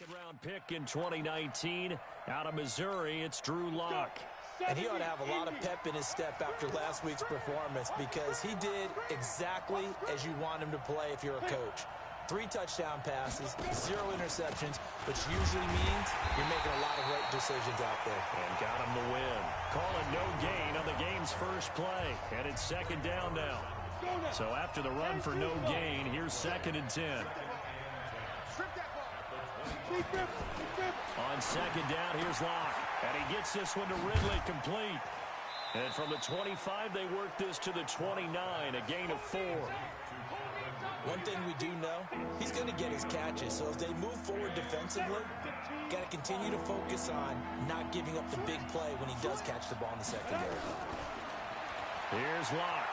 Second-round pick in 2019 out of Missouri. It's Drew Lock. And he ought to have a lot of pep in his step after last week's performance because he did exactly as you want him to play if you're a coach. 3 touchdown passes, 0 interceptions, which usually means you're making a lot of right decisions out there. And got him the win. Calling no gain on the game's first play. And it's second down now. So after the run for no gain, here's 2nd and 10. On second down, here's Locke. And he gets this one to Ridley complete. And from the 25, they work this to the 29, a gain of 4. One thing we do know, he's going to get his catches. So if they move forward defensively, got to continue to focus on not giving up the big play when he does catch the ball in the secondary. Here's Locke.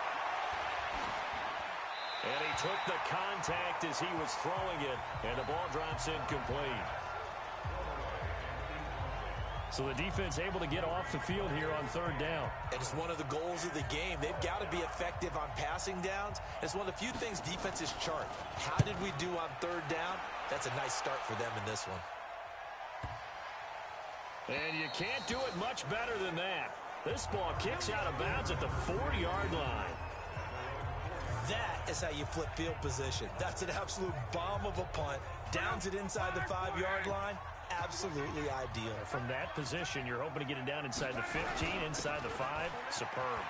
And he took the contact as he was throwing it, and the ball drops incomplete. So the defense able to get off the field here on 3rd down. And it's one of the goals of the game. They've got to be effective on passing downs. It's one of the few things defenses chart. How did we do on 3rd down? That's a nice start for them in this one. And you can't do it much better than that. This ball kicks out of bounds at the 40-yard line. That is how you flip field position. That's an absolute bomb of a punt. Downs it inside the 5-yard line. Absolutely ideal. From that position, you're hoping to get it down inside the 15, inside the 5. Superb.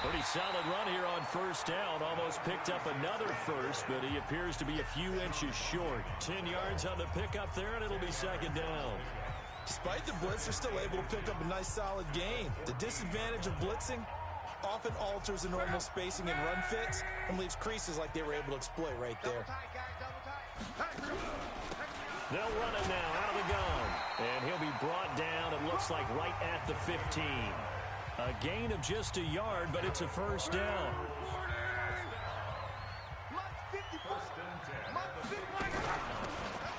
Pretty solid run here on 1st down. Almost picked up another first, but he appears to be a few inches short. 10 yards on the pickup there, and it'll be 2nd down. Despite the blitz, they're still able to pick up a nice solid gain. The disadvantage of blitzing often alters the normal spacing and run fits and leaves creases like they were able to exploit right there. They'll run it now out of the gun. And he'll be brought down, it looks like, right at the 15. A gain of just a yard, but it's a 1st down.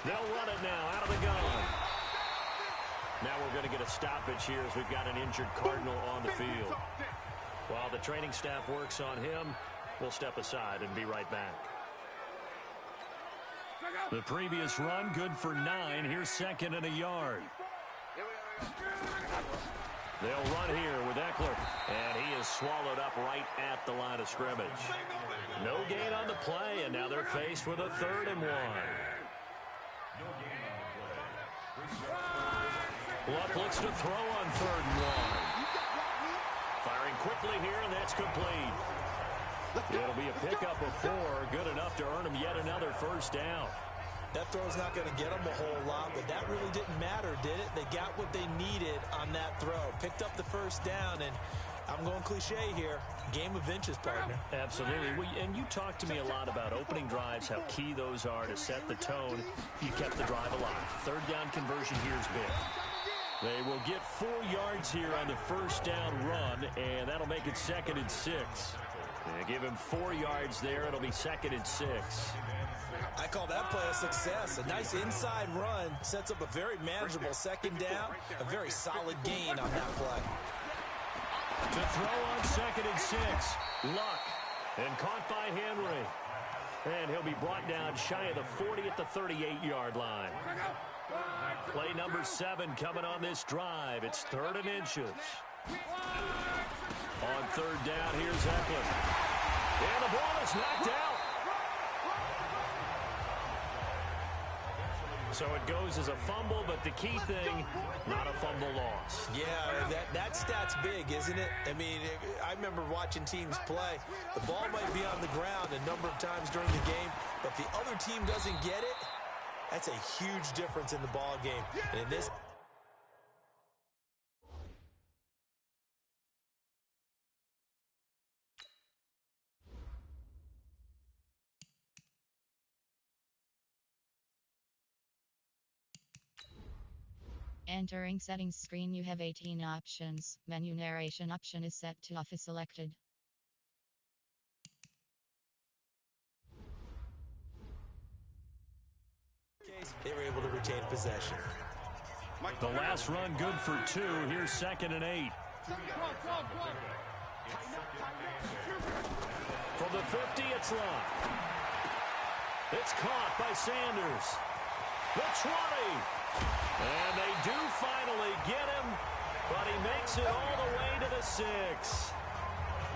They'll run it now out of the gun. Now we're going to get a stoppage here as we've got an injured Cardinal on the field. While the training staff works on him, we'll step aside and be right back. The previous run, good for 9. Here's 2nd and a yard. They'll run here with Eckler, and he is swallowed up right at the line of scrimmage. No gain on the play, and now they're faced with a 3rd and 1. Luck looks to throw on 3rd and 1. Firing quickly here, and that's complete. It'll be a pickup of 4, good enough to earn him yet another 1st down. That throw's not going to get them a whole lot, but that really didn't matter, did it? They got what they needed on that throw. Picked up the 1st down, and I'm going cliche here. Game of inches, partner. Absolutely. And you talked to me a lot about opening drives, how key those are to set the tone. You kept the drive alive. 3rd down conversion here is big. They will get 4 yards here on the 1st down run, and that'll make it 2nd and 6. They give him 4 yards there. It'll be 2nd and 6. I call that play a success. A nice inside run sets up a very manageable 2nd down. A very solid gain on that play. To throw on 2nd and 6. Luck. And caught by Henry. And he'll be brought down shy of the 40 at the 38-yard line. Play number 7 coming on this drive. It's 3rd and inches. On 3rd down, here's Eckler. And the ball is knocked out. So it goes as a fumble, but the key thing, not a fumble loss. Yeah, that stat's big, isn't it? I mean, I remember watching teams play. The ball might be on the ground a number of times during the game, but if the other team doesn't get it, that's a huge difference in the ball game. And in this... Entering settings screen, you have 18 options. Menu narration option is set to off is selected. They were able to retain possession. The last run good for 2. Here's 2nd and 8. From the 50, it's Locke. It's caught by Sanders. The 20. And they do finally get him, but he makes it all the way to the 6.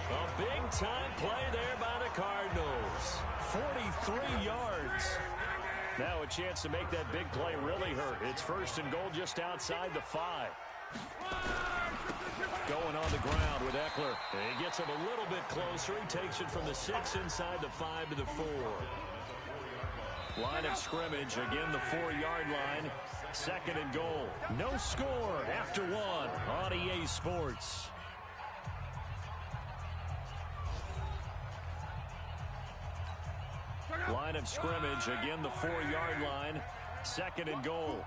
A big-time play there by the Cardinals. 43 yards. Now a chance to make that big play really hurt. It's 1st and goal just outside the 5. Going on the ground with Eckler. He gets him a little bit closer. He takes it from the 6 inside the 5 to the 4. Line of scrimmage, again the 4-yard line. 2nd and goal. No score after 1 on EA Sports. Line of scrimmage, again the 4-yard line. 2nd and goal.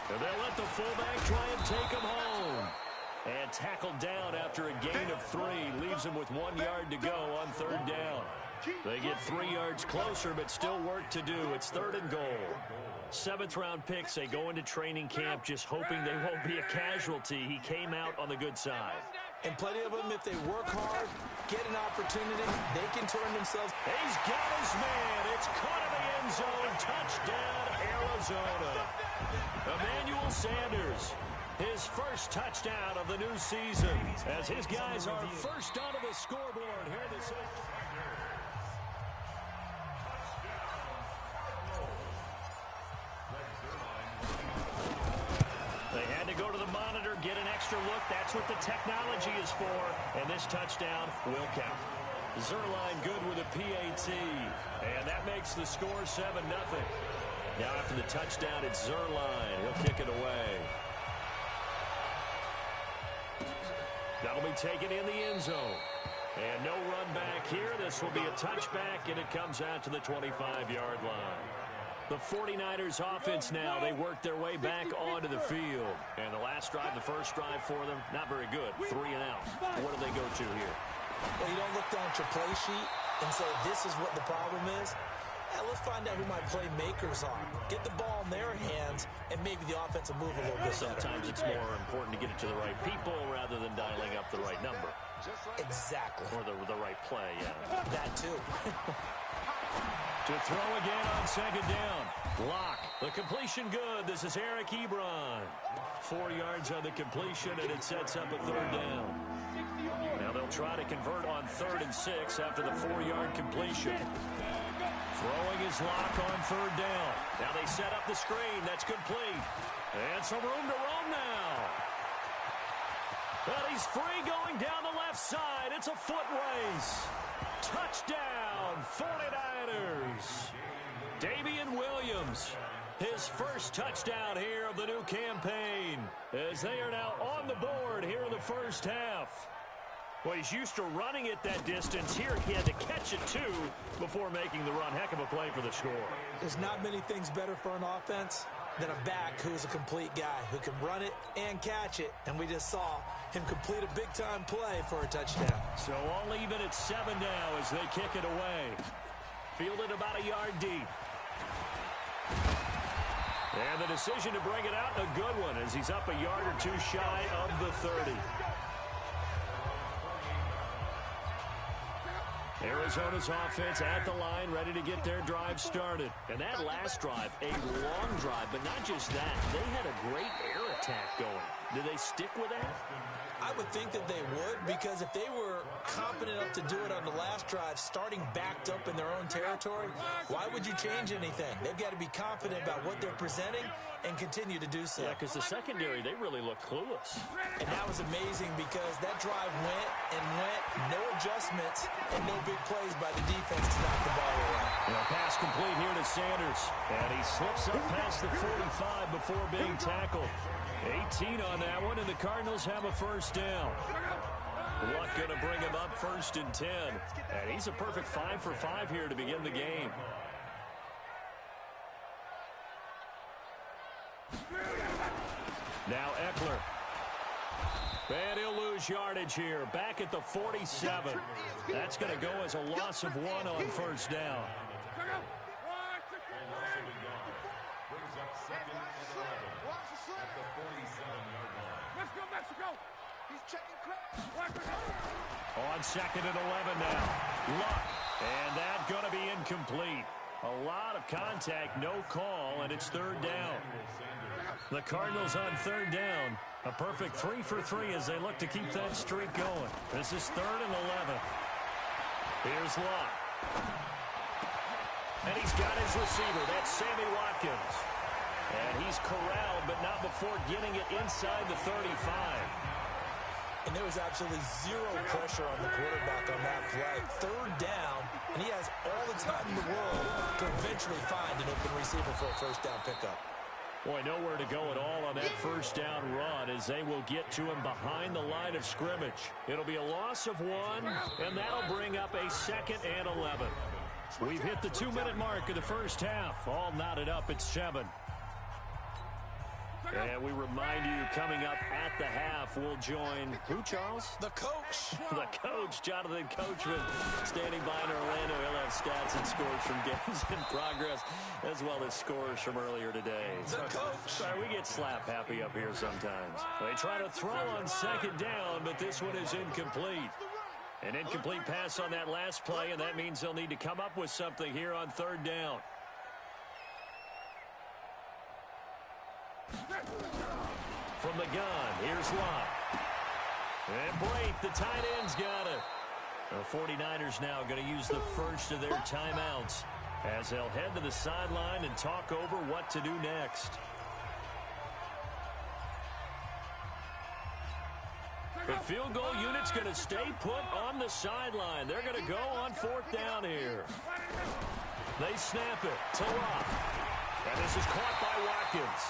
And they'll let the fullback try and take him home. And tackled down after a gain of 3. Leaves him with 1 yard to go on 3rd down. They get 3 yards closer, but still work to do. It's 3rd and goal. 7th-round picks. They go into training camp just hoping they won't be a casualty. He came out on the good side. And plenty of them, if they work hard, get an opportunity, they can turn themselves. He's got his man. It's caught in the end zone. Touchdown, Arizona. Emmanuel Sanders, his first touchdown of the new season, as his guys are first onto the scoreboard here this afternoon. They had to go to the monitor, get an extra look. That's what the technology is for. And this touchdown will count. Zerline good with a PAT. And that makes the score 7-0. Now after the touchdown, it's Zerline. He'll kick it away. That'll be taken in the end zone. And no run back here. This will be a touchback, and it comes out to the 25-yard line. The 49ers offense now, they work their way back onto the field. And the last drive, the first drive for them, not very good. 3 and out. What do they go to here? Well, you don't look down at your play sheet and say, this is what the problem is. Let's find out who my playmakers are. Get the ball in their hands, and maybe the offense will move a little bit better. Sometimes it's more important to get it to the right people rather than dialing up the right number. Exactly. Or the right play, yeah. That too. To throw again on 2nd down. Lock. The completion good. This is Eric Ebron. 4 yards on the completion, and it sets up a 3rd down. Now they'll try to convert on 3rd and 6 after the 4-yard completion. Throwing his Lock on 3rd down. Now they set up the screen. That's complete. And some room to roam now. Well, he's free going down the left side. It's a foot race. Touchdown, 49ers. Damian Williams, his first touchdown here of the new campaign, as they are now on the board here in the first half. Well, he's used to running it that distance. Here he had to catch it, too, before making the run. Heck of a play for the score. There's not many things better for an offense than a back who is a complete guy who can run it and catch it. And we just saw him complete a big-time play for a touchdown. So all even at 7 now as they kick it away. Fielded about a yard deep. And the decision to bring it out, a good one, as he's up a yard or 2 shy of the 30. Arizona's offense at the line, ready to get their drive started. And that last drive, a long drive, but not just that. They had a great air attack going. Do they stick with that? I would think that they would, because if they were confident enough to do it on the last drive, starting backed up in their own territory, why would you change anything? They've got to be confident about what they're presenting and continue to do so. Yeah, because the secondary, they really looked clueless. And that was amazing because that drive went and went, no adjustments, and no big plays by the defense to knock the ball away. Pass complete here to Sanders, and he slips up past the 45 before being tackled. 18 on that one, and the Cardinals have a first down. Luck going to bring him up 1st and 10. And he's a perfect 5 for 5 here to begin the game. Now Eckler. And he'll lose yardage here. Back at the 47. That's going to go as a loss of 1 on 1st down. On 2nd and 11 now. Luck. And that's going to be incomplete. A lot of contact, no call, and it's third down. The Cardinals on third down. A perfect 3 for 3 as they look to keep that streak going. This is 3rd and 11. Here's Locke. And he's got his receiver. That's Sammy Watkins. And he's corralled, but not before getting it inside the 35. And there was absolutely zero pressure on the quarterback on that play. Third down, and he has all the time in the world to eventually find an open receiver for a first down pickup. Boy, nowhere to go at all on that first down run as they will get to him behind the line of scrimmage. It'll be a loss of 1, and that'll bring up a 2nd and 11. We've hit the 2-minute mark of the first half. All knotted up at 7. And we remind you, coming up at the half, we'll join who, Charles? The coach. The coach, Jonathan Coachman, standing by in Orlando. He'll have stats and scores from games in progress, as well as scores from earlier today. The coach. Sorry, we get slap happy up here sometimes. They try to throw on 2nd down, but this one is incomplete. An incomplete pass on that last play, and that means they'll need to come up with something here on 3rd down. From the gun, here's Locke. And Brate, the tight end's got it. The 49ers now going to use the first of their timeouts as they'll head to the sideline and talk over what to do next. The field goal unit's going to stay put on the sideline. They're going to go on 4th down here. They snap it to Locke. And this is caught by Watkins.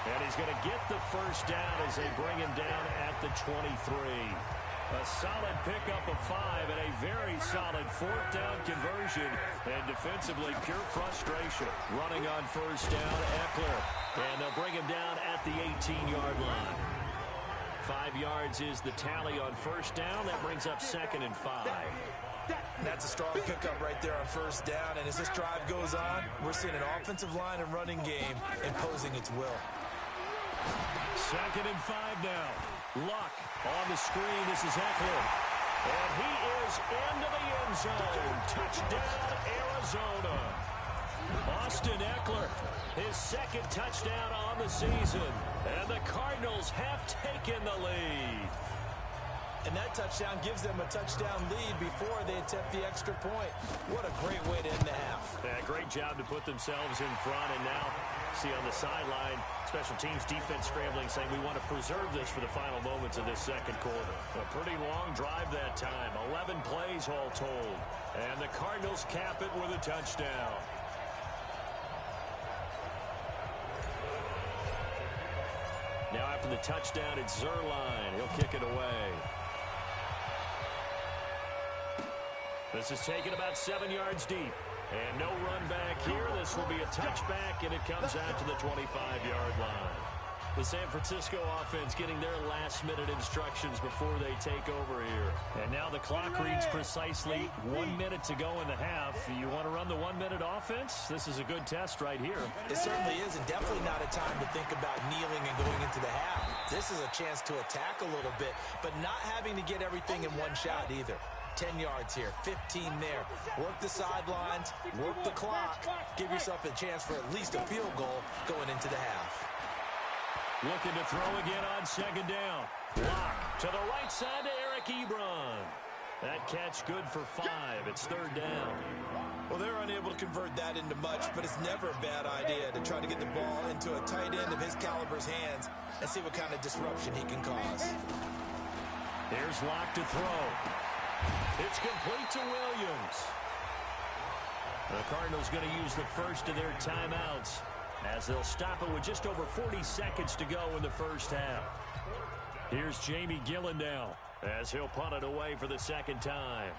And he's going to get the first down as they bring him down at the 23. A solid pickup of 5 and a very solid 4th down conversion. And defensively, pure frustration. Running on first down, Eckler. And they'll bring him down at the 18-yard line. 5 yards is the tally on first down. That brings up 2nd and 5. And that's a strong pickup right there on first down. And as this drive goes on, we're seeing an offensive line and running game imposing its will. 2nd and 5 now. Luck on the screen. This is Eckler. And he is into the end zone. Touchdown, Arizona. Austin Eckler, his 2nd touchdown on the season. And the Cardinals have taken the lead. And that touchdown gives them a touchdown lead before they attempt the extra point. What a great way to end the half. Yeah, great job to put themselves in front. And now, see on the sideline, special teams defense scrambling, saying we want to preserve this for the final moments of this 2nd quarter. A pretty long drive that time. 11 plays all told. And the Cardinals cap it with a touchdown. Now after the touchdown, it's Zuerlein. He'll kick it away. This is taken about 7 yards deep. And no run back here. This will be a touchback, and it comes out to the 25-yard line. The San Francisco offense getting their last-minute instructions before they take over here. And now the clock reads precisely 1 minute to go in the half. You want to run the 1-minute offense? This is a good test right here. It certainly is, and definitely not a time to think about kneeling and going into the half. This is a chance to attack a little bit, but not having to get everything in one shot either. 10 yards here, 15 there. Work the sidelines, work the clock. Give yourself a chance for at least a field goal going into the half. Looking to throw again on 2nd down. Block to the right side to Eric Ebron. That catch good for 5. It's 3rd down. Well, they're unable to convert that into much, but it's never a bad idea to try to get the ball into a tight end of his caliber's hands and see what kind of disruption he can cause. Here's Locke to throw. It's complete to Williams. The Cardinals going to use the first of their timeouts as they'll stop it with just over 40 seconds to go in the first half. Here's Jamie Gillen now as he'll punt it away for the 2nd time.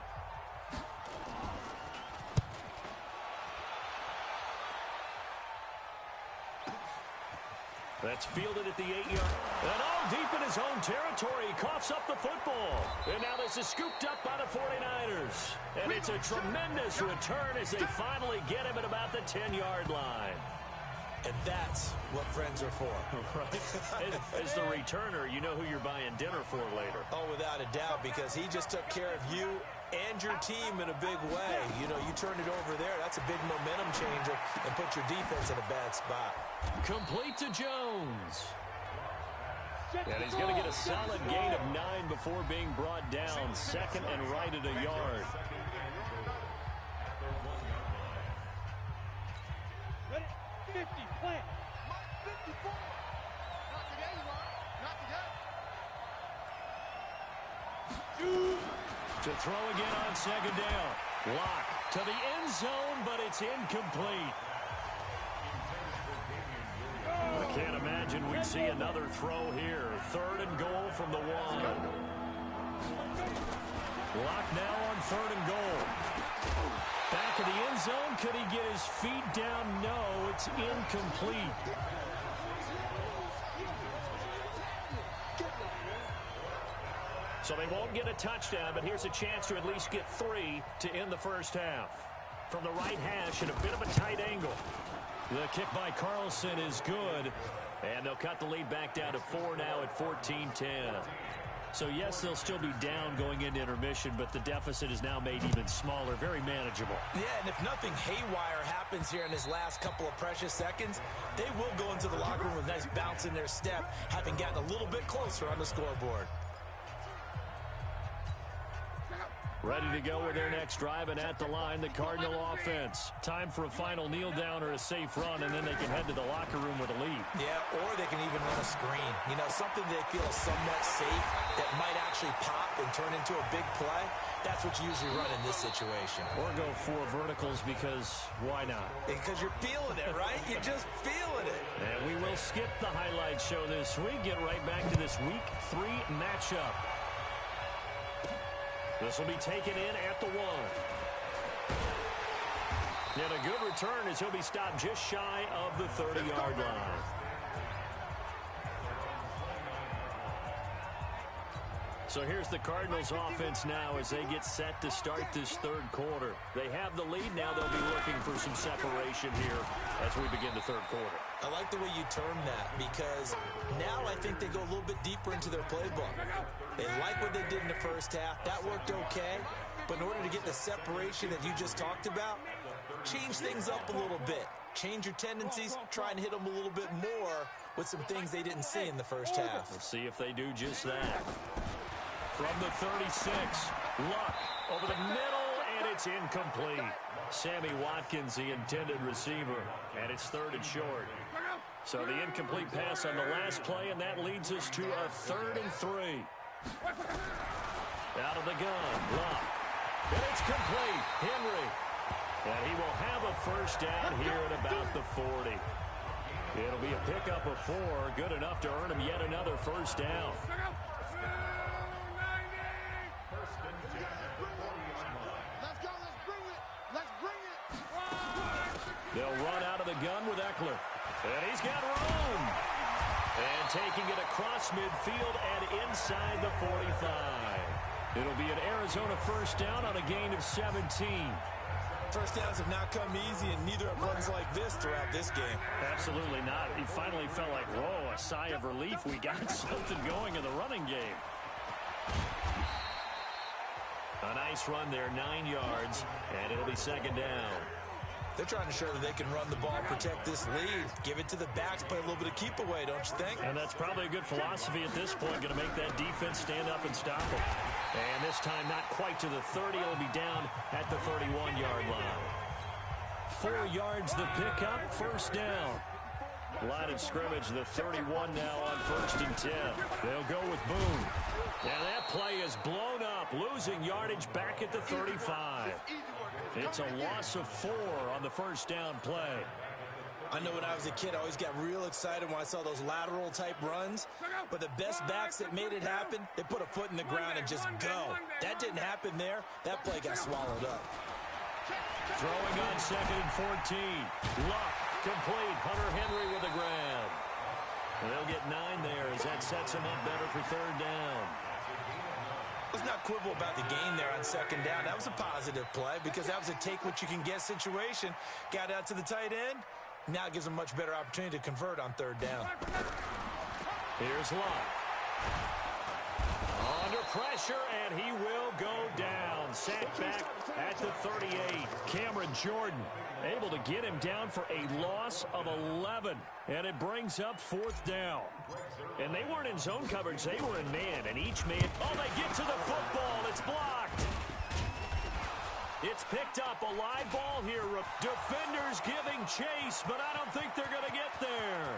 That's fielded at the 8-yard. And all deep in his own territory. He coughs up the football. And now this is scooped up by the 49ers. And it's a tremendous return as they finally get him at about the 10-yard line. And that's what friends are for. Right? As the returner, you know who you're buying dinner for later. Oh, without a doubt, because he just took care of you and your team in a big way. You know, you turn it over there, that's a big momentum changer and put your defense in a bad spot. Complete to Jones. And he's going to get a solid gain of 9 before being brought down. Second and right at a yard. Ready? 50, plant. 54. To throw again on second down. Lock to the end zone, but it's incomplete. I can't imagine we'd see another throw here. Third and goal from the 1. Lock now on third and goal. Back of the end zone. Could he get his feet down? No, it's incomplete. So they won't get a touchdown, but here's a chance to at least get 3 to end the first half. From the right hash at a bit of a tight angle. The kick by Carlson is good, and they'll cut the lead back down to 4 now at 14-10. So, yes, they'll still be down going into intermission, but the deficit is now made even smaller, very manageable. Yeah, and if nothing haywire happens here in his last couple of precious seconds, they will go into the locker room with a nice bounce in their step, having gotten a little bit closer on the scoreboard. Ready to go with their next drive, and at the line, the Cardinal offense. Time for a final kneel down or a safe run, and then they can head to the locker room with a lead. Yeah, or they can even run a screen. You know, something they feel is somewhat safe that might actually pop and turn into a big play. That's what you usually run in this situation. Or go 4 verticals because why not? Because you're feeling it, right? You're just feeling it. And we will skip the highlight show this week. Get right back to this Week 3 matchup. This will be taken in at the 1. And a good return as he'll be stopped just shy of the 30-yard line. So here's the Cardinals offense now as they get set to start this third quarter. They have the lead now. They'll be looking for some separation here as we begin the third quarter. I like the way you term that because now I think they go a little bit deeper into their playbook. They like what they did in the first half. That worked okay. But in order to get the separation that you just talked about, change things up a little bit. Change your tendencies. Try and hit them a little bit more with some things they didn't see in the first half. Let's see if they do just that. From the 36, Luck over the middle, and it's incomplete. Sammy Watkins, the intended receiver, and it's third and short. So the incomplete pass on the last play, and that leads us to a 3rd and 3. Out of the gun, Luck. And it's complete. Henry. And he will have a first down here at about the 40. It'll be a pickup of 4, good enough to earn him yet another first down. They'll run out of the gun with Eckler. And he's got room. And taking it across midfield and inside the 45. It'll be an Arizona first down on a gain of 17. First downs have not come easy, and neither have runs like this throughout this game. Absolutely not. He finally felt like, whoa, a sigh of relief. We got something going in the running game. A nice run there, 9 yards, and it'll be second down. They're trying to show that they can run the ball, protect this lead, give it to the backs, play a little bit of keep away, don't you think? And that's probably a good philosophy at this point, going to make that defense stand up and stop them. And this time not quite to the 30, it'll be down at the 31-yard line. 4 yards the pickup, first down. Line of scrimmage, the 31 now on 1st and 10. They'll go with Boone. And that play is blown up, losing yardage back at the 35. It's a loss of 4 on the first down play. I know when I was a kid, I always got real excited when I saw those lateral-type runs. But the best backs that made it happen, they put a foot in the ground and just go. That didn't happen there. That play got swallowed up. Throwing on 2nd and 14. Luck, complete. Hunter Henry with a grab. And they'll get 9 there as that sets him up better for 3rd down. Let's not quibble about the gain there on 2nd down. That was a positive play because that was a take-what-you-can-get situation. Got out to the tight end. Now it gives them a much better opportunity to convert on 3rd down. Here's Luck. Under pressure, and he will go down. sack back at the 38. Cameron Jordan able to get him down for a loss of 11. And it brings up 4th down. And they weren't in zone coverage. They were in man. And each man, oh, they get to the football. It's blocked. It's picked up. A live ball here. Defenders giving chase, but I don't think they're going to get there.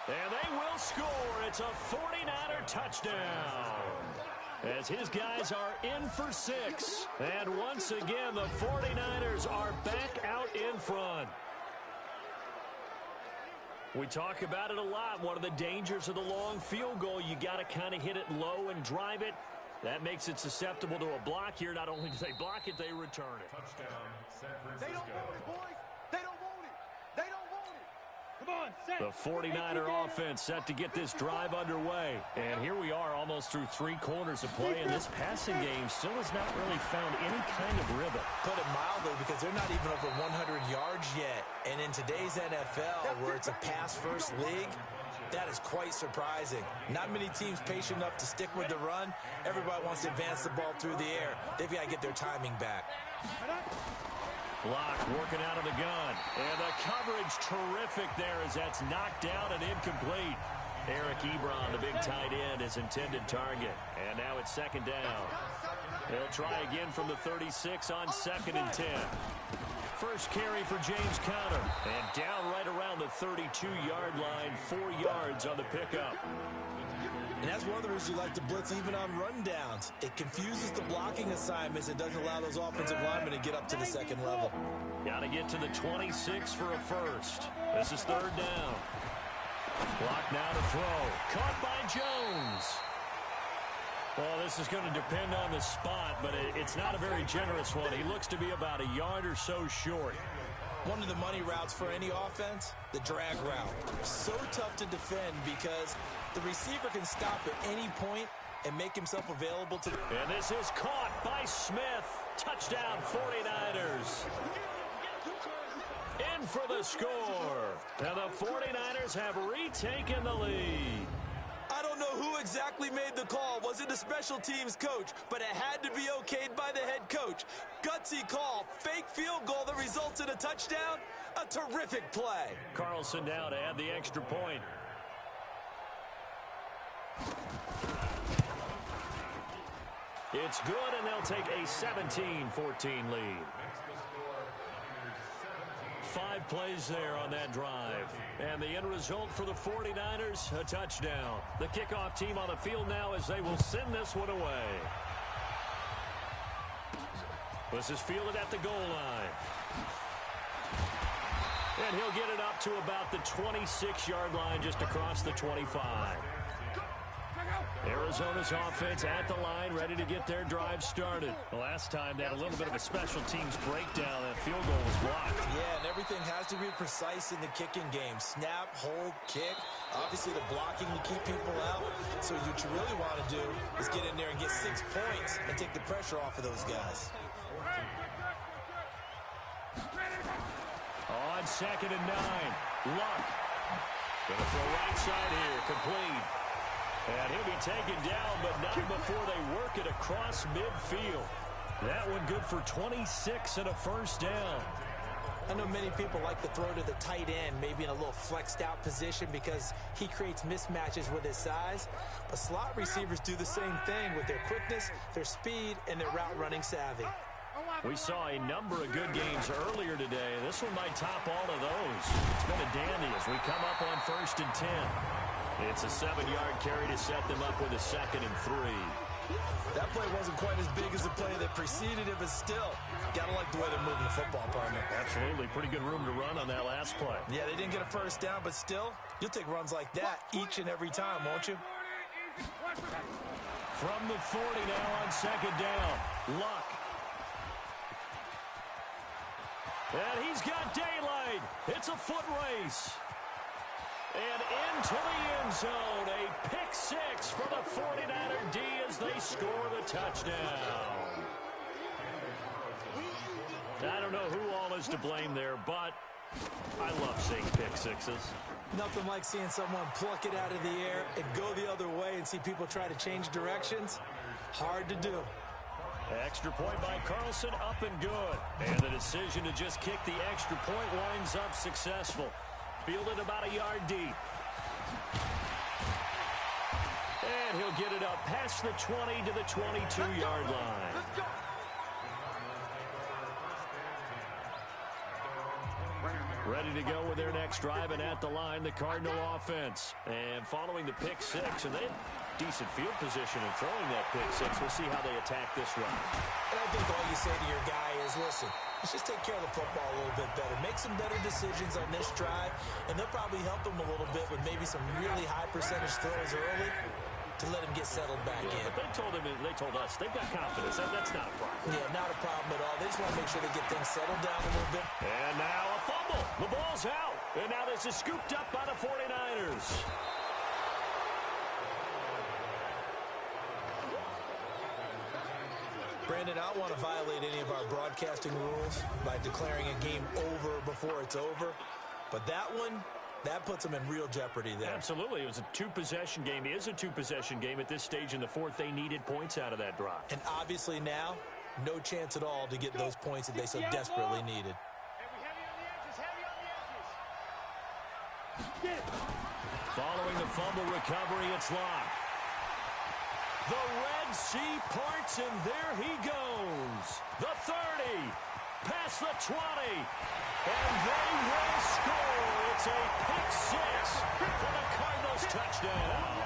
And they will score. It's a 49er touchdown. As his guys are in for 6. And once again, the 49ers are back out in front. We talk about it a lot. One of the dangers of the long field goal, you got to kind of hit it low and drive it. That makes it susceptible to a block here. Not only do they block it, they return it. Touchdown, San Francisco. They don't want it, boys. They don't want it. They don't want it. Come on, set. The 49er offense set to get this drive underway. And here we are almost through 3 quarters of play, and this passing game still has not really found any kind of rhythm. Put it mildly, because they're not even over 100 yards yet. And in today's NFL, where it's a pass-first league, that is quite surprising. Not many teams patient enough to stick with the run. Everybody wants to advance the ball through the air. They've got to get their timing back. Block working out of the gun. And the coverage terrific there as that's knocked down and incomplete. Eric Ebron, the big tight end, his intended target. And now it's 2nd down. They'll try again from the 36 on 2nd and 10. First carry for James Conner. And down right around the 32-yard line, 4 yards on the pickup. And that's one of the reasons you like to blitz even on rundowns. It confuses the blocking assignments. It doesn't allow those offensive linemen to get up to the 2nd level. Got to get to the 26 for a first. This is 3rd down. Block now to throw. Caught by Jones. Well, this is going to depend on the spot, but it's not a very generous one. He looks to be about a yard or so short. One of the money routes for any offense, the drag route. So tough to defend because the receiver can stop at any point and make himself available to... And this is caught by Smith. Touchdown, 49ers. In for the score. Now the 49ers have retaken the lead. I don't know who exactly made the call. Was it the special teams coach? But it had to be okayed by the head coach. Gutsy call. Fake field goal that results in a touchdown. A terrific play. Carlson down to add the extra point. It's good, and they'll take a 17-14 lead. 5 plays there on that drive. And the end result for the 49ers, a touchdown. The kickoff team on the field now as they will send this one away. This is fielded at the goal line. And he'll get it up to about the 26-yard line, just across the 25. Arizona's offense at the line, ready to get their drive started. Last time, they had a little bit of a special teams breakdown. That field goal was blocked. Yeah, and everything has to be precise in the kicking game. Snap, hold, kick. Obviously, the blocking to keep people out. So what you really want to do is get in there and get 6 points and take the pressure off of those guys. On 2nd and 9, Luck. Gonna throw right side here, complete. And he'll be taken down, but not before they work it across midfield. That one good for 26 and a first down. I know many people like to throw to the tight end, maybe in a little flexed out position because he creates mismatches with his size. But slot receivers do the same thing with their quickness, their speed, and their route running savvy. We saw a number of good games earlier today. This one might top all of those. It's been a dandy as we come up on 1st and 10. It's a 7-yard carry to set them up with a 2nd and 3. That play wasn't quite as big as the play that preceded it, but still, gotta like the way they're moving the football, partner. Absolutely. Pretty good room to run on that last play. Yeah, they didn't get a first down, but still, you'll take runs like that each and every time, won't you? From the 40 now on 2nd down. Luck. And he's got daylight. It's a foot race. And into the end zone, a pick 6 for the 49er D as they score the touchdown. I don't know who all is to blame there, but I love seeing pick 6s. Nothing like seeing someone pluck it out of the air and go the other way and see people try to change directions. Hard to do. Extra point by Carlson, up and good. And the decision to just kick the extra point winds up successful. Fielded about a yard deep. And he'll get it up past the 20 to the 22-yard line. Ready to go with their next drive, and at the line, the Cardinal offense. And following the pick six, and they have decent field position in throwing that pick six. We'll see how they attack this run. And I think all you say to your guy is, listen, let's just take care of the football a little bit better. Make some better decisions on this drive, and they'll probably help him a little bit with maybe some really high percentage throws early to let him get settled back in. But they told us they've got confidence. That's not a problem. Yeah, not a problem at all. They just want to make sure they get things settled down a little bit. And now a fumble. The ball's out. And now this is scooped up by the 49ers. Brandon, I don't want to violate any of our broadcasting rules by declaring a game over before it's over. But that one, that puts them in real jeopardy there. Absolutely. It was a two-possession game. It is a two-possession game at this stage in the fourth. They needed points out of that drive. And obviously now, no chance at all to get those points that they so desperately needed. Following the fumble recovery, it's locked. The Red Sea parts, and there he goes. The 30, past the 20, and they will score. It's a pick six for the Cardinals touchdown.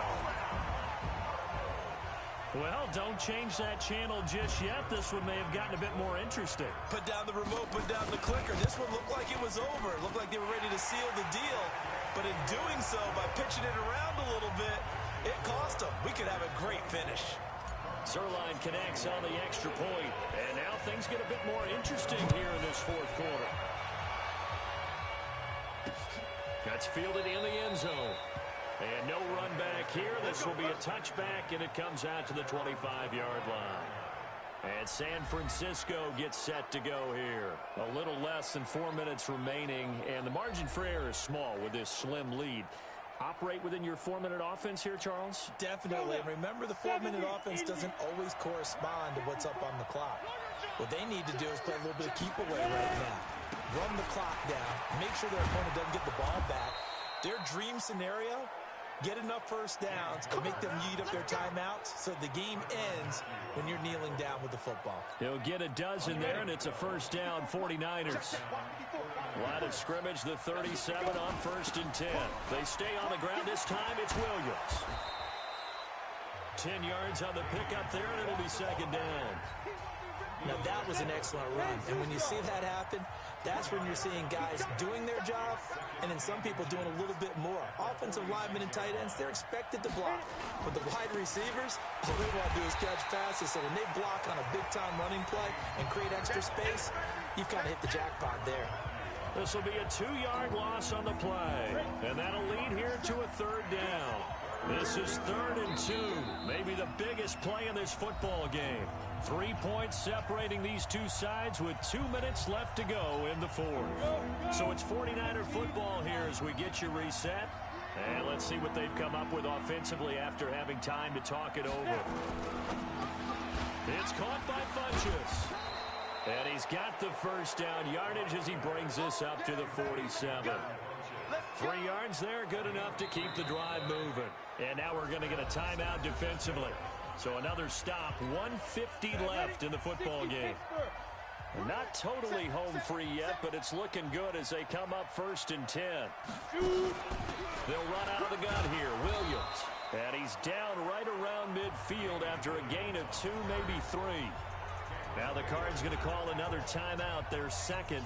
Well, don't change that channel just yet. This one may have gotten a bit more interesting. Put down the remote, put down the clicker. This one looked like it was over. It looked like they were ready to seal the deal. But in doing so, by pitching it around a little bit, it cost them. We could have a great finish. Zerline connects on the extra point. And now things get a bit more interesting here in this fourth quarter. That's fielded in the end zone. And no run back here. This will be a touchback, and it comes out to the 25-yard line. And San Francisco gets set to go here. A little less than 4 minutes remaining, and the margin for error is small with this slim lead. Operate within your 4-minute offense here, Charles? Definitely. And remember, the 4-minute offense doesn't always correspond to what's up on the clock. What they need to do is play a little bit of keep away right now. Run the clock down. Make sure their opponent doesn't get the ball back. Their dream scenario, get enough first downs and make them eat up their timeouts so the game ends when you're kneeling down with the football. He'll get a dozen there, and it's a first down, 49ers. Line of scrimmage, the 37 on 1st and 10. They stay on the ground. This time it's Williams. 10 yards on the pickup there, and it'll be second down. Now, that was an excellent run. And when you see that happen, that's when you're seeing guys doing their job and then some people doing a little bit more. Offensive linemen and tight ends, they're expected to block. But the wide receivers, all they want to do is catch passes. So when they block on a big-time running play and create extra space, you've got to hit the jackpot there. This will be a 2-yard loss on the play. And that'll lead here to a third down. This is 3rd and 2. Maybe the biggest play in this football game. 3 points separating these two sides with 2 minutes left to go in the fourth. So it's 49er football here as we get you reset. And let's see what they've come up with offensively after having time to talk it over. It's caught by Funchess. And he's got the first down yardage as he brings this up to the 47. 3 yards there, good enough to keep the drive moving. And now we're going to get a timeout defensively. So another stop, 1:50 left in the football game. Not totally home free yet, but it's looking good as they come up 1st and 10. They'll run out of the gun here, Williams. And he's down right around midfield after a gain of 2, maybe 3. Now the Cards going to call another timeout, their second,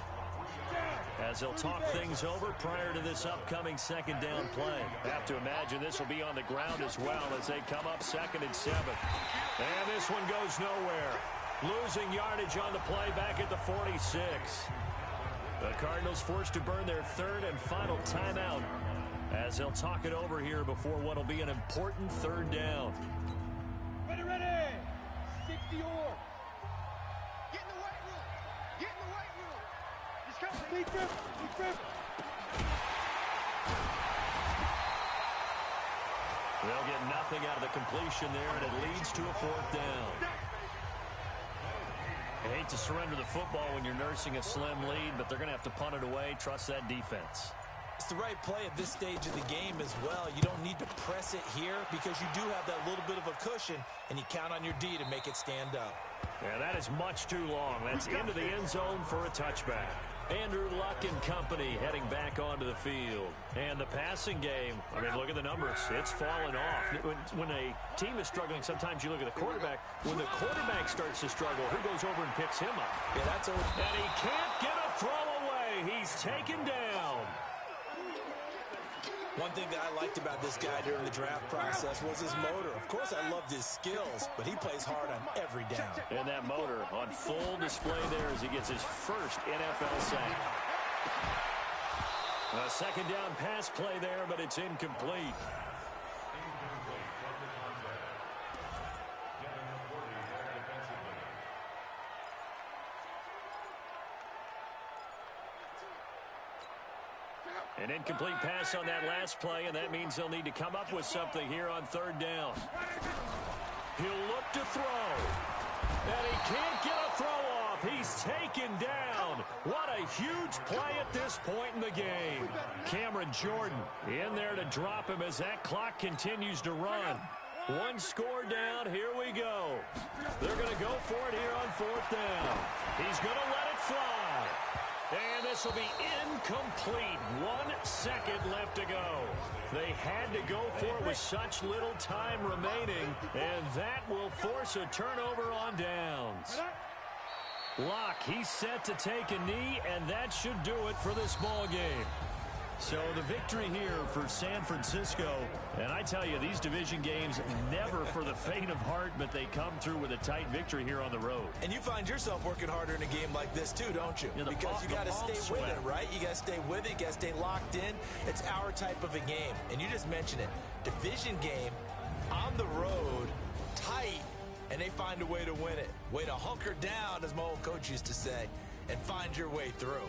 as they'll talk things over prior to this upcoming second down play. Have to imagine this will be on the ground as well as they come up 2nd and 7. And this one goes nowhere. Losing yardage on the play back at the 46. The Cardinals forced to burn their 3rd and final timeout as they'll talk it over here before what will be an important 3rd down. Ready, ready. 60 or. Get in the weight room. Get in the weight room. Let's go. Big grip. Big grip. They'll get nothing out of the completion there, and it leads to a 4th down. I hate to surrender the football when you're nursing a slim lead, but they're going to have to punt it away. Trust that defense. It's the right play at this stage of the game as well. You don't need to press it here because you do have that little bit of a cushion, and you count on your D to make it stand up. Yeah, that is much too long. That's into the end zone for a touchback. Andrew Luck and company heading back onto the field. And the passing game, I mean, look at the numbers. It's fallen off. When a team is struggling, sometimes you look at the quarterback. When the quarterback starts to struggle, who goes over and picks him up? Yeah, that's over. And he can't get a throw away. He's taken down. One thing that I liked about this guy during the draft process was his motor. Of course, I loved his skills, but he plays hard on every down. And that motor on full display there as he gets his first NFL sack. A second down pass play there, but it's incomplete. An incomplete pass on that last play, and that means they'll need to come up with something here on third down. He'll look to throw. And he can't get a throw off. He's taken down. What a huge play at this point in the game. Cameron Jordan in there to drop him as that clock continues to run. One score down. Here we go. They're going to go for it here on fourth down. He's going to let it fly. And this will be incomplete. 1 second left to go. They had to go for it with such little time remaining, and that will force a turnover on downs. Locke, he's set to take a knee, and that should do it for this ball game. So the victory here for San Francisco, and I tell you, these division games never for the faint of heart, but they come through with a tight victory here on the road. And you find yourself working harder in a game like this too, don't you? Yeah, because you got to stay with it, right? You got to stay with it. You got to stay locked in. It's our type of a game. And you just mentioned it. Division game, on the road, tight, and they find a way to win it. Way to hunker down, as my old coach used to say, and find your way through.